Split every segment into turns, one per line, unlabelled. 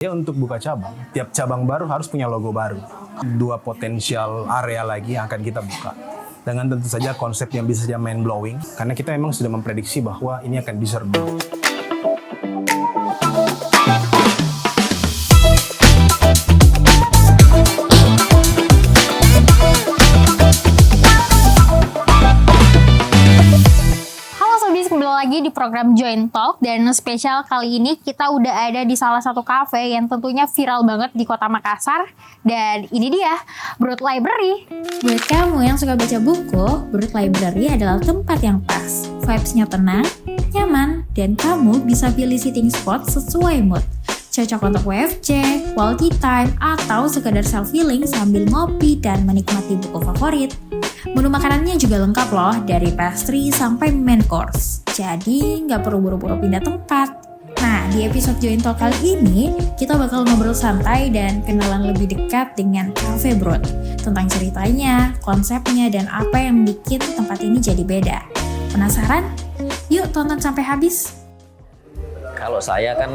Ya untuk buka cabang, tiap cabang baru harus punya logo baru. 2 potensial area lagi yang akan kita buka. Dengan tentu saja konsep yang bisa saja mind blowing, karena kita memang sudah memprediksi bahwa ini akan diserbu.
Lagi di program Join Talk, dan spesial kali ini kita udah ada di salah satu kafe yang tentunya viral banget di Kota Makassar, dan ini dia Brut Library.
Buat kamu yang suka baca buku, Brut Library adalah tempat yang pas. Vibes-nya tenang, nyaman, dan kamu bisa pilih sitting spot sesuai mood. Cocok untuk WFC, quality time, atau sekedar self-healing sambil ngopi dan menikmati buku favorit. Menu makanannya juga lengkap loh, dari pastry sampai main course. Jadi nggak perlu buru-buru pindah tempat. Nah, di episode Join Talk kali ini, kita bakal ngobrol santai dan kenalan lebih dekat dengan Cafe Brut. Tentang ceritanya, konsepnya, dan apa yang bikin tempat ini jadi beda. Penasaran? Yuk tonton sampai habis.
Kalau saya kan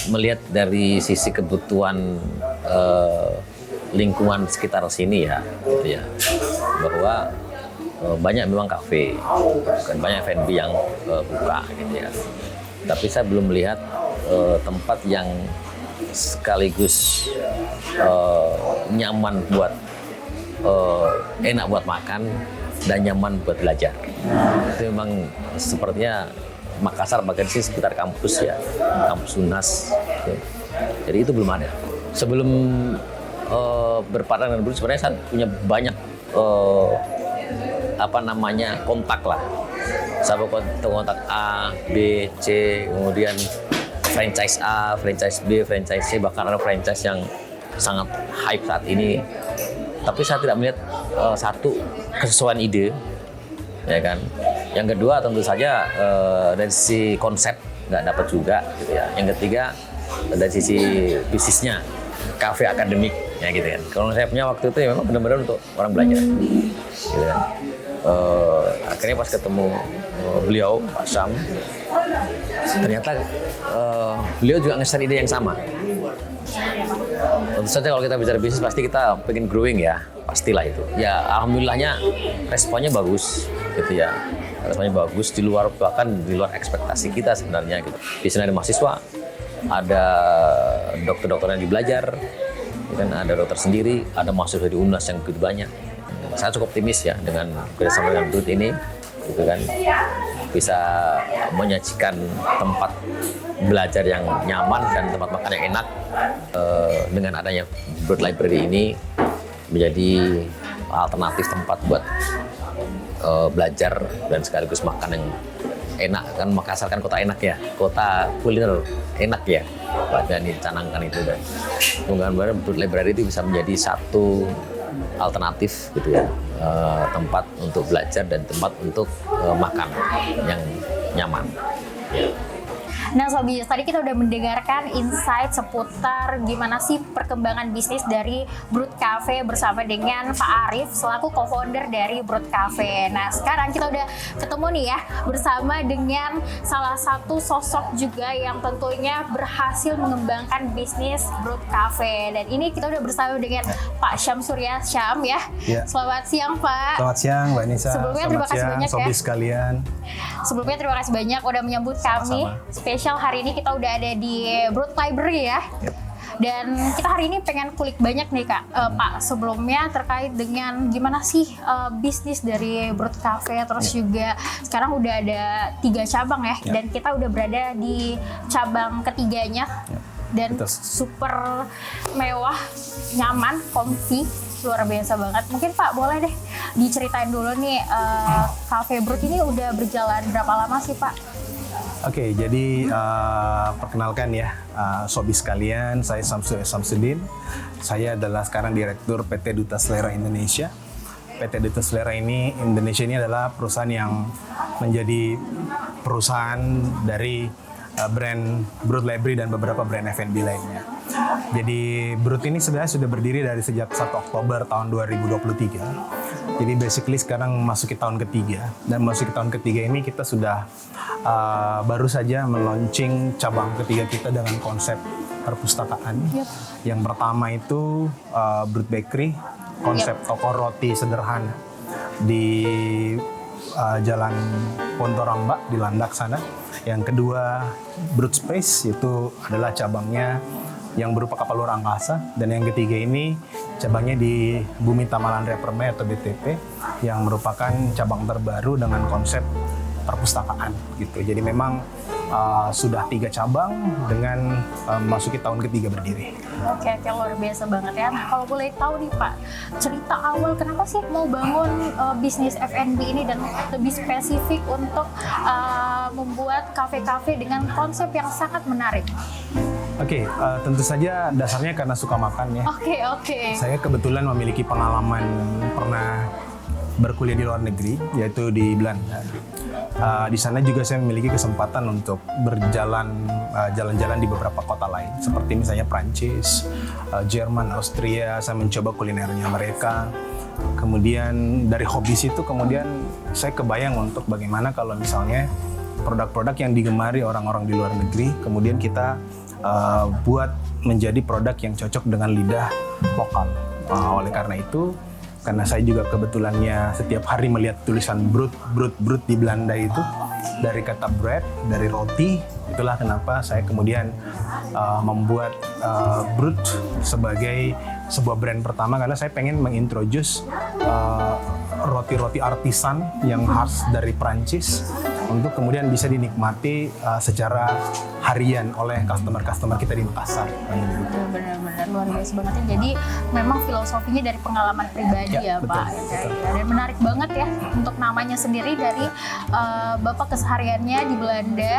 melihat dari sisi kebutuhan lingkungan sekitar sini ya, gitu ya, bahwa banyak memang kafe, kan banyak F&B yang buka, gitu ya. Tapi saya belum melihat tempat yang sekaligus nyaman buat enak buat makan dan nyaman buat belajar. Itu memang sepertinya Makassar bagian sini sekitar kampus ya, kampus UNAS. Gitu. Jadi itu belum ada. Sebelum berpartner dengan Brut, sebenarnya saya punya banyak kontak lah. Saya kontak A, B, C, kemudian franchise A, franchise B, franchise C, bahkan ada franchise yang sangat hype saat ini. Tapi saya tidak melihat satu kesesuaian ide, ya kan. Yang kedua tentu saja dari sisi konsep nggak dapat juga, gitu ya. Yang ketiga dari sisi bisnisnya, kafe akademik, ya gitu kan. Kalau saya punya waktu itu ya memang benar-benar untuk orang belajar, gitu kan. Akhirnya pas ketemu beliau, Pak Syam, ternyata beliau juga nge-share ide yang sama. Tentu saja kalau kita bicara bisnis pasti kita pengen growing ya, pastilah itu. Ya alhamdulillahnya responnya bagus, gitu ya. Responnya bagus di luar, bahkan di luar ekspektasi kita sebenarnya, gitu. Di sini ada mahasiswa, ada dokter-dokter yang belajar, kan ada dokter sendiri, ada mahasiswa di UNAS yang begitu banyak. Saya cukup optimis ya dengan kerjasama dengan Brut ini, gitu kan, bisa menyajikan tempat belajar yang nyaman dan tempat makan yang enak. Dengan adanya Brut Library ini menjadi alternatif tempat buat belajar dan sekaligus makan yang enak. Kan Makassar kan kota enak ya, kota kuliner enak ya, Pak Dhani canangkan itu. Dan mudah-mudahan Brut Library itu bisa menjadi satu alternatif, gitu ya, tempat untuk belajar dan tempat untuk makan yang nyaman. Ya.
Nah Sobi, tadi kita udah mendengarkan insight seputar gimana sih perkembangan bisnis dari Brut Cafe bersama dengan Pak Arif selaku co-founder dari Brut Cafe. Nah sekarang kita udah ketemu nih ya bersama dengan salah satu sosok juga yang tentunya berhasil mengembangkan bisnis Brut Cafe. Dan ini kita udah bersama dengan Pak Syam Surya Syam ya. Selamat siang Pak.
Selamat siang Mbak Nisa.
Sebelumnya terima kasih banyak
Sobi
ya.
sekalian.
Sebelumnya terima kasih banyak udah menyambut kami. Spesial hari ini kita udah ada di Brut Library ya. Dan kita hari ini pengen kulik banyak nih Kak, Pak, sebelumnya terkait dengan gimana sih bisnis dari Brut Cafe, terus juga sekarang udah ada 3 cabang ya. Dan kita udah berada di cabang ketiganya. Dan super mewah, nyaman, comfy, luar biasa banget. Mungkin Pak boleh deh diceritain dulu nih, Cafe Brut ini udah berjalan berapa lama sih Pak?
Oke, jadi perkenalkan ya, Sobi sekalian, saya Samsudin. Saya adalah sekarang Direktur PT Duta Selera Indonesia. PT Duta Selera Indonesia ini adalah perusahaan yang menjadi perusahaan dari brand Brut Library dan beberapa brand F&B lainnya. Jadi Brut ini sebenarnya sudah berdiri dari sejak 1 Oktober tahun 2023 Jadi basically sekarang masuki tahun ketiga, dan masuki tahun ketiga ini kita sudah baru saja meluncing cabang ketiga kita dengan konsep perpustakaan.
Yep.
Yang pertama itu Brut Bakery, konsep toko roti sederhana di Jalan Pontoramba di Landak sana. Yang kedua Brut Space, itu adalah cabangnya yang berupa kapal luar angkasa, dan yang ketiga ini cabangnya di Bumi Tamalan Permai atau BTP yang merupakan cabang terbaru dengan konsep perpustakaan gitu. Jadi memang sudah 3 cabang dengan masuki tahun ketiga berdiri.
Oke, luar biasa banget ya. Nah, kalau boleh tahu nih Pak, cerita awal kenapa sih mau bangun bisnis F&B ini, dan lebih spesifik untuk membuat kafe-kafe dengan konsep yang sangat menarik?
Oke, tentu saja dasarnya karena suka makan ya.
Oke.
Saya kebetulan memiliki pengalaman pernah berkuliah di luar negeri, yaitu di Belanda. Di sana juga saya memiliki kesempatan untuk jalan-jalan di beberapa kota lain, seperti misalnya Prancis, Jerman, Austria. Saya mencoba kulinernya mereka. Kemudian dari hobi itu kemudian saya kebayang untuk bagaimana kalau misalnya produk-produk yang digemari orang-orang di luar negeri, kemudian kita buat menjadi produk yang cocok dengan lidah lokal. Oleh karena itu, karena saya juga kebetulannya setiap hari melihat tulisan brut di Belanda itu, dari kata bread, dari roti, itulah kenapa saya kemudian membuat Brut sebagai sebuah brand pertama, karena saya pengen mengintroduce roti-roti artisan yang khas dari Prancis untuk kemudian bisa dinikmati secara harian oleh customer-customer kita di Makassar.
Benar-benar luar biasa banget ya. Jadi memang filosofinya dari pengalaman pribadi ya
betul,
Pak.
betul.
Dan menarik banget ya untuk namanya sendiri dari Bapak kesehariannya di Belanda.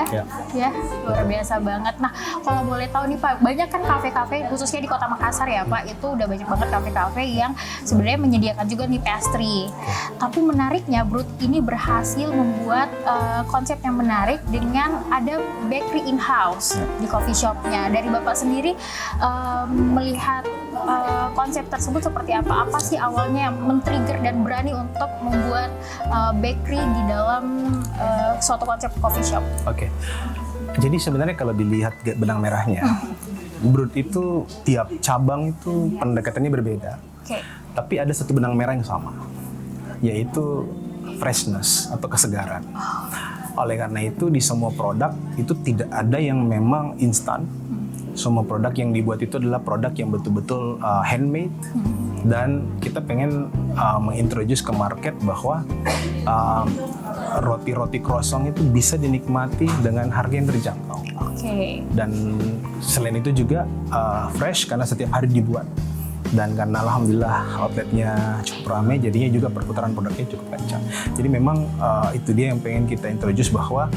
Ya, luar biasa banget. Nah, kalau boleh tahu nih Pak, banyak kan kafe-kafe khususnya di Kota Makassar ya Pak, itu udah banyak banget kafe-kafe yang sebenarnya menyediakan juga nih pastry. Tapi menariknya Brut ini berhasil membuat konsep yang menarik dengan ada bakery in-house di coffee shopnya. Dari Bapak sendiri melihat konsep tersebut seperti apa? Apa sih awalnya yang men-trigger dan berani untuk membuat bakery di dalam suatu konsep coffee shop?
Oke. Jadi sebenarnya kalau dilihat benang merahnya, Brut itu tiap cabang itu pendekatannya berbeda.
Oke.
Tapi ada satu benang merah yang sama, yaitu freshness atau kesegaran. Oleh karena itu di semua produk itu tidak ada yang memang instan. Semua produk yang dibuat itu adalah produk yang betul-betul handmade, dan kita pengen mengintroduce ke market bahwa roti-roti croissant itu bisa dinikmati dengan harga yang terjangkau.
Oke.
Dan selain itu juga fresh karena setiap hari dibuat. Dan karena alhamdulillah outletnya cukup ramai, jadinya juga perputaran produknya cukup kencang. Jadi memang itu dia yang pengen kita introduce, bahwa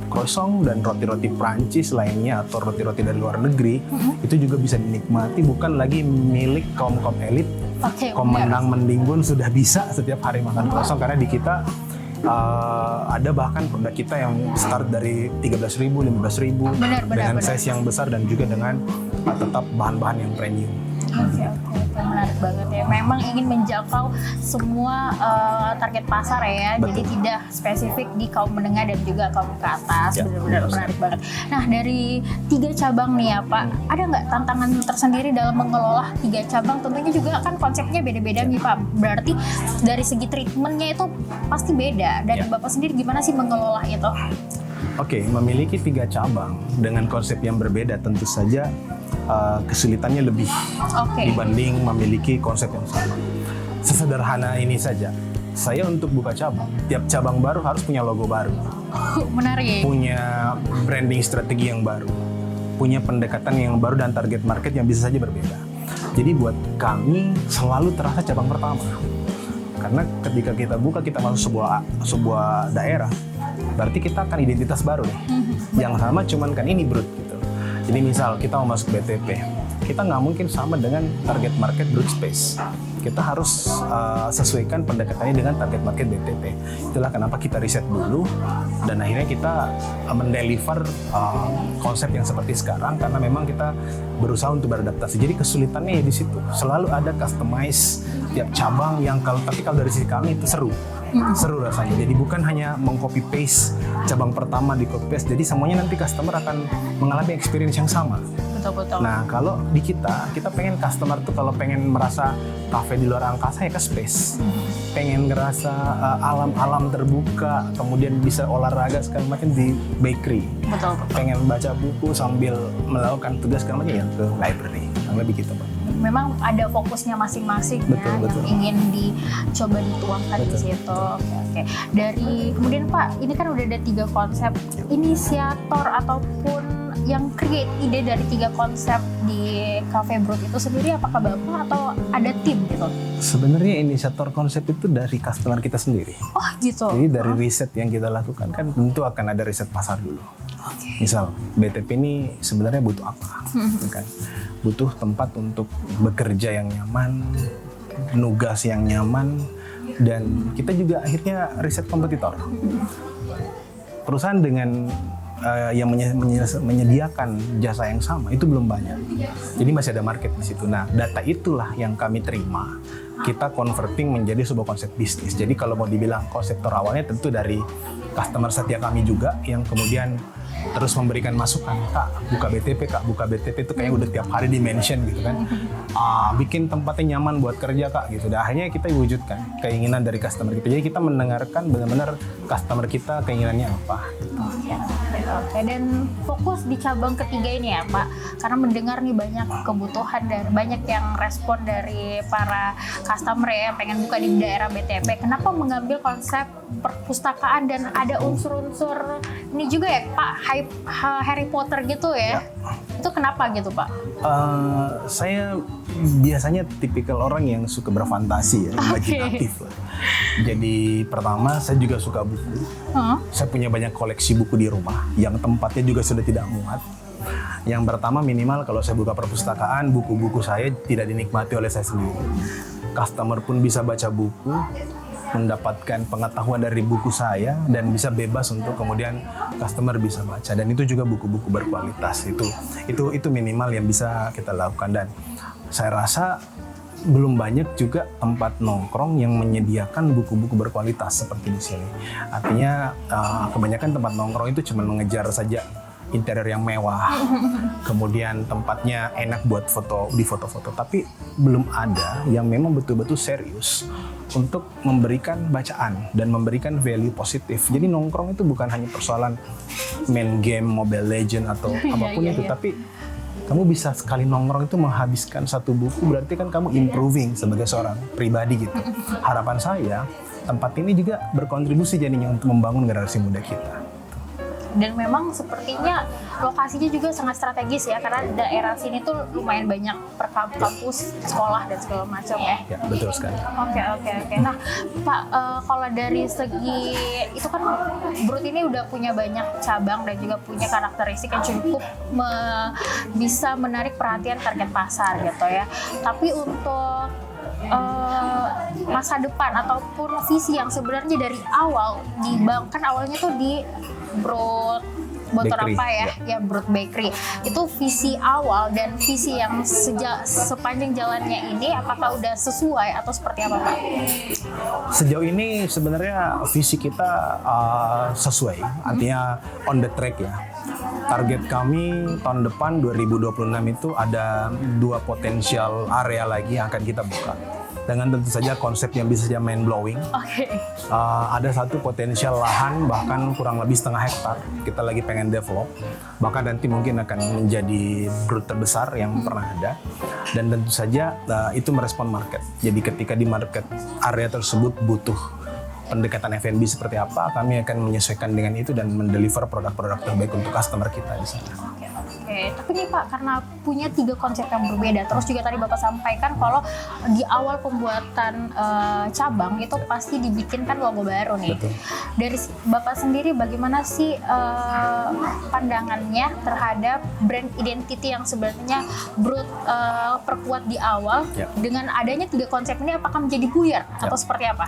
croissant dan roti-roti Prancis lainnya atau roti-roti dari luar negeri itu juga bisa dinikmati, bukan lagi milik kaum elit. Kaum menang mendinggun sudah bisa setiap hari makan croissant, karena di kita ada bahkan produk kita yang start dari 13.000, 15.000 dengan size yang besar dan juga dengan tetap bahan-bahan yang premium.
Oke, menarik banget ya. Memang ingin menjangkau semua target pasar ya.
Betul.
Jadi tidak spesifik di kaum menengah dan juga kaum ke atas.
Ya,
Benar-benar menarik banget. Nah, dari 3 cabang nih ya Pak, ada nggak tantangan tersendiri dalam mengelola 3 cabang? Tentunya juga kan konsepnya beda-beda nih Pak. Berarti dari segi treatmentnya itu pasti beda. Dan Bapak sendiri gimana sih mengelola itu?
Oke, memiliki 3 cabang dengan konsep yang berbeda tentu saja kesulitannya lebih dibanding memiliki konsep yang sama. Sesederhana ini saja, saya untuk buka cabang, tiap cabang baru harus punya logo baru,
menarik,
punya branding strategi yang baru, punya pendekatan yang baru dan target market yang bisa saja berbeda. Jadi buat kami selalu terasa cabang pertama, karena ketika kita buka, kita masuk sebuah daerah, berarti kita akan identitas baru nih. Yang sama cuman kan ini Brut gitu. Jadi misal kita mau masuk BTP, kita nggak mungkin sama dengan target market Brut Space. kita harus sesuaikan pendekatannya dengan target market BTP. Itulah kenapa kita riset dulu dan akhirnya kita mendeliver konsep yang seperti sekarang karena memang kita berusaha untuk beradaptasi. Jadi kesulitannya ya di situ. Selalu ada customize tiap cabang yang tapi kalau dari sisi kami itu seru rasanya. Jadi bukan hanya meng-copy paste cabang pertama di copy paste. Jadi semuanya nanti customer akan mengalami experience yang sama.
Betul.
Nah, kalau di kita pengen customer tuh kalau pengen merasa kafe di luar angkasa ya ke space. Pengen ngerasa alam-alam terbuka, kemudian bisa olahraga segala macam di bakery.
Betul.
Pengen baca buku sambil melakukan tugas segala macam ya ke library. Lebih gitu, Pak.
Memang ada fokusnya masing-masing ya
Betul.
yang ingin dicoba dituangkan di situ. Oke. Dari kemudian Pak, ini kan udah ada 3 konsep. Inisiator ataupun yang create ide dari 3 konsep di Cafe Brut itu sendiri apakah Bapak atau ada tim gitu?
Sebenarnya inisiator konsep itu dari customer kita sendiri.
Oh gitu.
Jadi dari riset yang kita lakukan kan tentu akan ada riset pasar dulu. Misal BTP ini sebenarnya butuh apa? Kan? Butuh tempat untuk bekerja yang nyaman, nugas yang nyaman, dan kita juga akhirnya riset kompetitor. Perusahaan dengan yang menyediakan jasa yang sama itu belum banyak. Jadi masih ada market di situ. Nah, data itulah yang kami terima. Kita converting menjadi sebuah konsep bisnis. Jadi kalau mau dibilang konseptor awalnya tentu dari customer setia kami juga yang kemudian terus memberikan masukan, Kak, buka BTP itu kayaknya udah tiap hari di-mention gitu kan. Bikin tempatnya nyaman buat kerja, Kak, gitu. Dan akhirnya kita wujudkan keinginan dari customer kita. Jadi kita mendengarkan benar-benar customer kita keinginannya apa.
Oke, dan fokus di cabang ketiga ini ya Pak, karena mendengar nih banyak kebutuhan dan banyak yang respon dari para customer ya yang pengen buka di daerah BTP. Kenapa mengambil konsep perpustakaan dan ada unsur-unsur ini juga ya Pak, Harry Potter gitu ya? Itu kenapa gitu Pak?
Saya biasanya tipikal orang yang suka berfantasi ya, imajinatif lah. Jadi pertama saya juga suka buku. Saya punya banyak koleksi buku di rumah yang tempatnya juga sudah tidak muat. Yang pertama minimal kalau saya buka perpustakaan, buku-buku saya tidak dinikmati oleh saya sendiri. Customer pun bisa baca buku, mendapatkan pengetahuan dari buku saya dan bisa bebas untuk kemudian customer bisa baca, dan itu juga buku-buku berkualitas. Itu minimal yang bisa kita lakukan, dan saya rasa belum banyak juga tempat nongkrong yang menyediakan buku-buku berkualitas seperti di sini. Artinya kebanyakan tempat nongkrong itu cuma mengejar saja interior yang mewah, kemudian tempatnya enak buat foto-foto, tapi belum ada yang memang betul-betul serius untuk memberikan bacaan dan memberikan value positif. Jadi nongkrong itu bukan hanya persoalan main game Mobile Legend atau apapun itu, tapi kamu bisa sekali nongkrong itu menghabiskan satu buku, berarti kan kamu improving sebagai seorang pribadi gitu. Harapan saya tempat ini juga berkontribusi jadinya untuk membangun generasi muda kita.
Dan memang sepertinya lokasinya juga sangat strategis ya, karena daerah sini tuh lumayan banyak kampus, sekolah dan segala macam ya.
Ya, betul sekali.
Oke. Nah, Pak, kalau dari segi itu kan Brut ini udah punya banyak cabang dan juga punya karakteristik yang cukup bisa menarik perhatian target pasar gitu ya. Tapi untuk masa depan ataupun visi yang sebenarnya dari awal di bank, kan awalnya tuh di Brut
Bakery,
apa ya Brut Bakery, itu visi awal dan visi yang sepanjang jalannya ini apakah udah sesuai atau seperti apa Pak?
Sejauh ini sebenarnya visi kita sesuai, artinya on the track ya. Target kami tahun depan 2026 itu ada 2 potensial area lagi yang akan kita buka. Dengan tentu saja konsep yang bisa saja mind blowing. Ada satu potensial lahan bahkan kurang lebih 0,5 hektar kita lagi pengen develop, bahkan nanti mungkin akan menjadi Brut terbesar yang pernah ada, dan tentu saja itu merespon market. Jadi ketika di market area tersebut butuh pendekatan F&B seperti apa, kami akan menyesuaikan dengan itu dan mendeliver produk-produk terbaik untuk customer kita di sana.
Oke, tapi nih Pak, karena punya 3 konsep yang berbeda, terus juga tadi Bapak sampaikan kalau di awal pembuatan cabang itu pasti dibikinkan logo baru nih.
Betul.
Dari Bapak sendiri bagaimana sih pandangannya terhadap brand identity yang sebenarnya Brut perkuat di awal, dengan adanya 3 konsep ini apakah menjadi buyar atau seperti apa?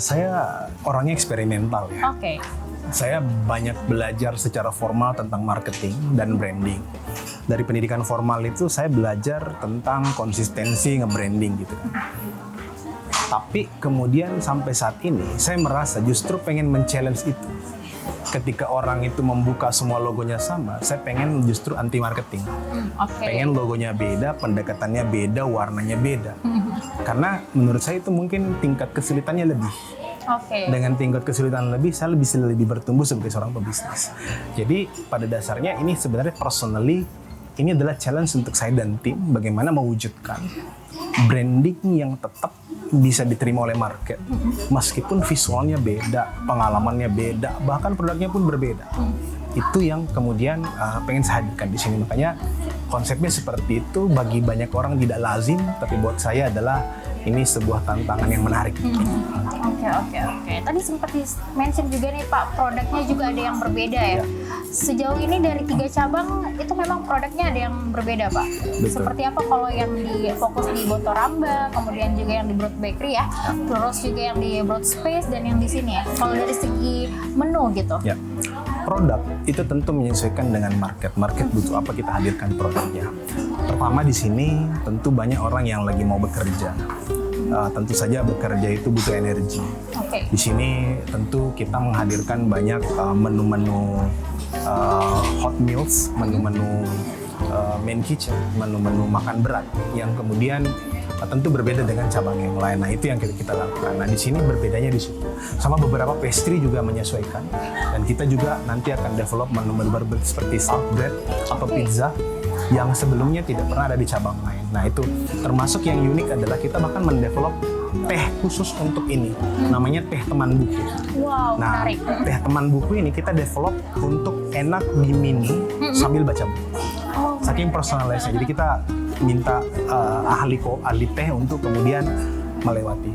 Saya orangnya eksperimental ya.
Oke.
Saya banyak belajar secara formal tentang marketing dan branding. Dari pendidikan formal itu saya belajar tentang konsistensi nge-branding gitu kan. Tapi kemudian sampai saat ini saya merasa justru pengen men-challenge itu. Ketika orang itu membuka semua logonya sama, saya pengen justru anti marketing. Pengen logonya beda, pendekatannya beda, warnanya beda. Karena menurut saya itu mungkin tingkat kesulitannya lebih. Dengan tingkat kesulitan lebih, saya lebih bertumbuh sebagai seorang pebisnis. Jadi pada dasarnya ini sebenarnya personally, ini adalah challenge untuk saya dan tim bagaimana mewujudkan branding yang tetap bisa diterima oleh market. Meskipun visualnya beda, pengalamannya beda, bahkan produknya pun berbeda. Itu yang kemudian pengen saya hadirkan di sini. Makanya konsepnya seperti itu bagi banyak orang tidak lazim, tapi buat saya adalah ini sebuah tantangan yang menarik.
Oke. Tadi sempat di-mention juga nih Pak, produknya juga ada yang berbeda ya. Sejauh ini dari 3 cabang itu memang produknya ada yang berbeda Pak.
Betul.
Seperti apa kalau yang fokus di Botoramba, kemudian juga yang di Brut Bakery ya, terus juga yang di Brut Space dan yang di sini ya. Kalau dari segi menu gitu.
Ya. Produk itu tentu menyesuaikan dengan market. Market butuh apa, kita hadirkan produknya. Pertama di sini tentu banyak orang yang lagi mau bekerja. Tentu saja bekerja itu butuh energi. Di sini tentu kita menghadirkan banyak menu-menu hot meals, menu-menu main kitchen, menu-menu makan berat yang kemudian tentu berbeda dengan cabang yang lain. Nah, itu yang kita lakukan. Nah, di sini berbedanya di situ. Sama beberapa pastry juga menyesuaikan. Dan kita juga nanti akan develop menu-menu baru seperti salt bread atau pizza yang sebelumnya tidak pernah ada di cabang lain. Nah, itu termasuk yang unik adalah kita bahkan mendevelop teh khusus untuk ini. Namanya teh teman buku.
Wow,
nah,
menarik.
Teh teman buku ini kita develop untuk enak diminum sambil baca buku. Saking personalisasi. Jadi kita minta ahli teh untuk kemudian melewati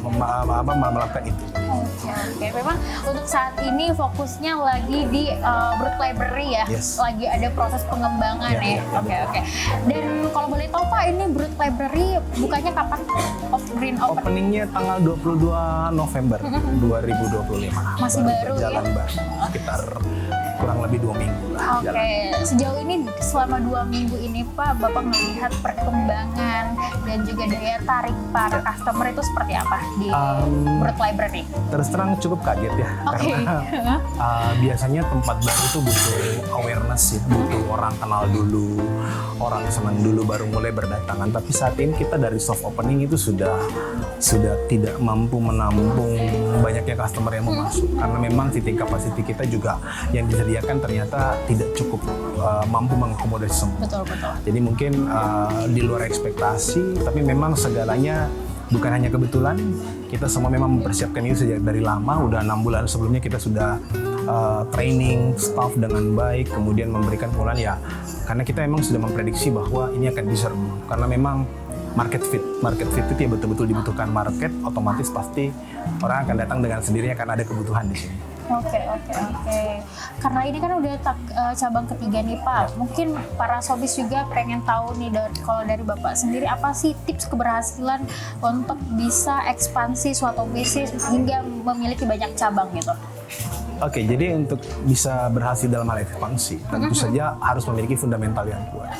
melakukan itu.
Oke. Memang untuk saat ini fokusnya lagi di Brut Library ya. Lagi ada proses pengembangan ya. Oke. Dan kalau boleh tahu Pak, ini Brut Library bukanya kapan?
Openingnya tanggal 22 November 2025.
Masih baru ya?
Jalan baru. Sekitar kurang lebih 2 minggu lah.
Oke. Sejauh ini selama 2 minggu ini Pak, Bapak melihat perkembangan dan juga daya tarik para customer itu seperti apa di Brut Library?
Terus terang cukup kaget ya, karena biasanya tempat baru itu butuh awareness ya, butuh orang kenal dulu, orang senang dulu baru mulai berdatangan. Tapi saat ini kita dari soft opening itu sudah tidak mampu menampung banyaknya customer yang mau masuk, karena memang seating capacity kita juga yang disediakan ternyata tidak cukup mampu mengakomodasi semua.
Betul.
Jadi mungkin di luar ekspektasi, tapi memang segalanya bukan hanya kebetulan. Kita semua memang mempersiapkan itu sejak dari lama. Udah 6 bulan sebelumnya kita sudah training staff dengan baik, kemudian memberikan pengolahan ya. Karena kita memang sudah memprediksi bahwa ini akan diserbu. Karena memang market fit itu ya betul-betul dibutuhkan market, otomatis pasti orang akan datang dengan sendirinya karena ada kebutuhan di sini.
Oke. Karena ini kan udah cabang ketiga nih Pak. Mungkin para sobis juga pengen tahu nih kalau dari Bapak sendiri apa sih tips keberhasilan untuk bisa ekspansi suatu bisnis hingga memiliki banyak cabang gitu?
Oke, jadi untuk bisa berhasil dalam hal ekspansi, tentu saja harus memiliki fundamental yang kuat.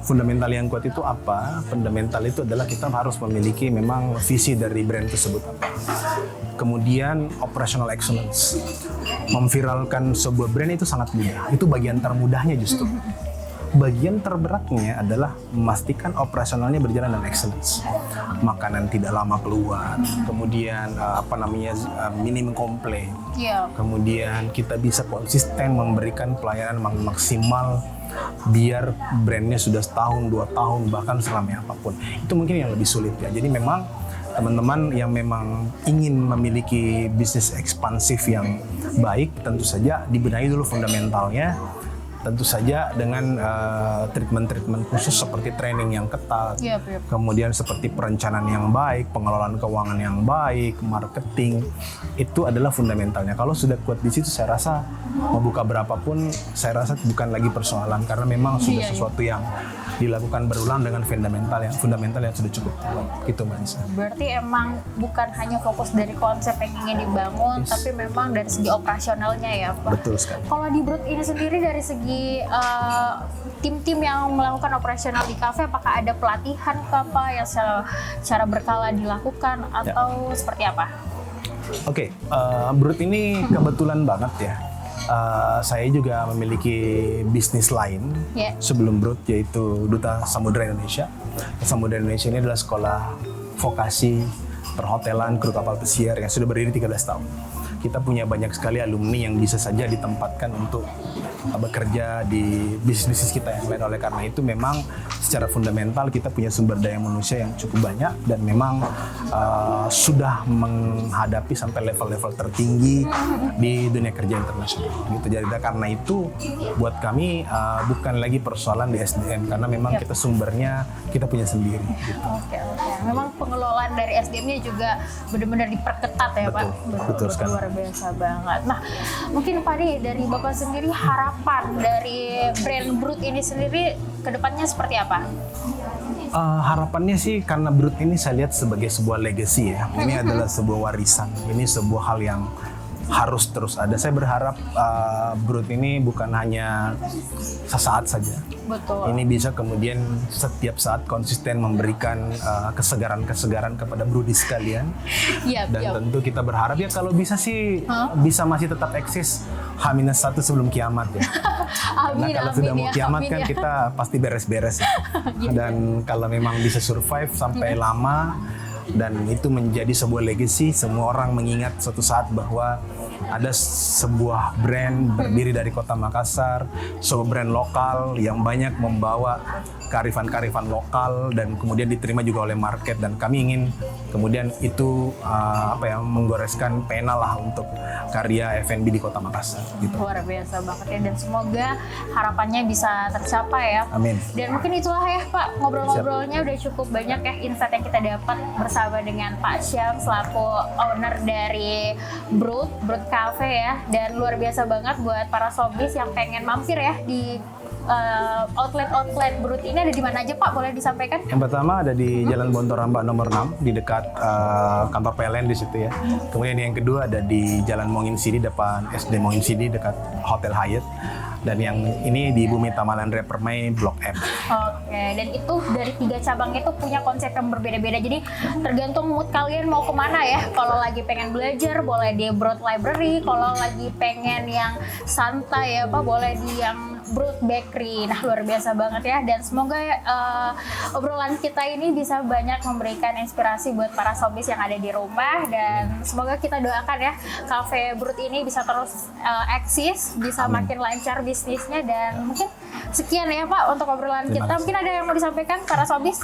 Fundamental yang kuat itu apa? Fundamental itu adalah kita harus memiliki memang visi dari brand tersebut apa. Kemudian operational excellence. Memviralkan sebuah brand itu sangat mudah. Itu bagian termudahnya justru. Bagian terberatnya adalah memastikan operasionalnya berjalan dengan excellence. Makanan tidak lama keluar, kemudian minim komplain. Kemudian kita bisa konsisten memberikan pelayanan maksimal biar brandnya sudah setahun, 2 tahun, bahkan selama apapun. Itu mungkin yang lebih sulit ya. Jadi memang teman-teman yang memang ingin memiliki bisnis ekspansif yang baik, tentu saja dibenahi dulu fundamentalnya. tentu saja dengan treatment-treatment khusus seperti training yang ketat, kemudian seperti perencanaan yang baik, pengelolaan keuangan yang baik, marketing, itu adalah fundamentalnya. Kalau sudah kuat di situ, saya rasa mau buka berapapun, saya rasa bukan lagi persoalan, karena memang sudah sesuatu yang dilakukan berulang dengan fundamental yang sudah cukup kuat, gitu Mbak Nisa.
Berarti emang bukan hanya fokus dari konsep yang ingin dibangun, tapi memang dari segi operasionalnya ya Pak.
Betul sekali.
Kalau di Brut ini sendiri dari segi tim-tim yang melakukan operasional di kafe, apakah ada pelatihan ke apa yang secara berkala dilakukan atau seperti apa?
Oke, Brut ini kebetulan banget ya. Saya juga memiliki bisnis lain sebelum Brut, yaitu Duta Samudra Indonesia. Duta Samudra Indonesia ini adalah sekolah vokasi perhotelan kru kapal pesiar yang sudah berdiri 13 tahun. Kita punya banyak sekali alumni yang bisa saja ditempatkan untuk bekerja di bisnis kita yang lain. Oleh karena itu memang secara fundamental kita punya sumber daya manusia yang cukup banyak dan memang sudah menghadapi sampai level-level tertinggi di dunia kerja internasional. Gitu. Jadi karena itu buat kami bukan lagi persoalan di SDM, karena memang kita sumbernya kita punya sendiri. Gitu.
Oke. Memang pengelolaan dari SDM-nya juga benar-benar diperketat ya Pak.
Betul sekali.
Luar biasa banget. Nah, mungkin Pak Di, dari Bapak sendiri harapan dari brand Brut ini sendiri ke depannya seperti apa?
Harapannya sih, karena Brut ini saya lihat sebagai sebuah legacy ya. Ini adalah sebuah warisan. Ini sebuah hal yang harus terus ada. Saya berharap Brut ini bukan hanya sesaat saja.
Betul.
Ini bisa kemudian setiap saat konsisten memberikan kesegaran-kesegaran kepada brudi sekalian. Dan tentu kita berharap ya kalau bisa sih bisa masih tetap eksis H-1 sebelum kiamat ya.
Amin,
karena kalau sudah mau kiamat kan
ya.
kita pasti beres-beres ya. Dan kalau memang bisa survive sampai lama dan itu menjadi sebuah legacy, semua orang mengingat suatu saat bahwa ada sebuah brand berdiri dari Kota Makassar, sebuah brand lokal yang banyak membawa kearifan-kearifan lokal dan kemudian diterima juga oleh market, dan kami ingin kemudian itu menggoreskan pena lah untuk karya F&B di Kota Makassar gitu.
Luar biasa banget ya, dan semoga harapannya bisa tercapai ya.
Amin.
Dan mungkin itulah ya Pak, ngobrol-ngobrolnya udah cukup banyak ya insight yang kita dapat bersama dengan Pak Syam selaku owner dari Brut Cafe ya. Dan luar biasa banget buat para sobis yang pengen mampir ya di outlet Brut ini. Ada di mana aja Pak, boleh disampaikan?
Yang pertama ada di Jalan Bontoramba nomor 6 di dekat kantor PLN di situ ya. Kemudian yang kedua ada di Jalan Mongin Sidi depan SD Mongin Sidi dekat Hotel Hyatt. Dan yang ini di Bumi Tamalan Raya Permai Blok M.
Oke, dan itu dari 3 cabang itu punya konsep yang berbeda-beda. Jadi tergantung mood kalian mau kemana ya. Kalau lagi pengen belajar boleh di Brut Library. Kalau lagi pengen yang santai ya Pak, boleh di yang Brut Bakery. Nah, luar biasa banget ya. Dan semoga obrolan kita ini bisa banyak memberikan inspirasi buat para sobis yang ada di rumah. Dan semoga kita doakan ya Cafe Brut ini bisa terus eksis, bisa makin lancar bisnisnya. Dan mungkin sekian ya Pak untuk obrolan kita. Mungkin ada yang mau disampaikan para sobis?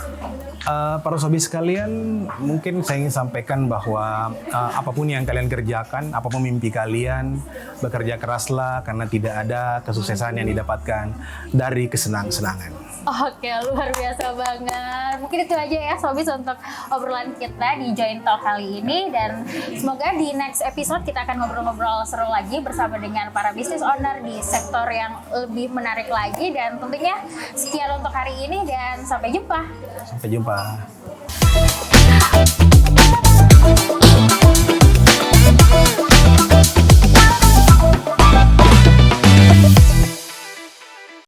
Para sobis sekalian, mungkin saya ingin sampaikan bahwa apapun yang kalian kerjakan, apapun mimpi kalian, bekerja keraslah karena tidak ada kesuksesan yang didapatkan dari kesenang-senangan.
Oke, luar biasa banget. Mungkin itu aja ya sobis untuk obrolan kita di Join Talk kali ini, dan semoga di next episode kita akan ngobrol-ngobrol seru lagi bersama dengan para business owner di sektor yang lebih menarik lagi. Dan tentunya sekian untuk hari ini dan sampai jumpa.
Sampai jumpa.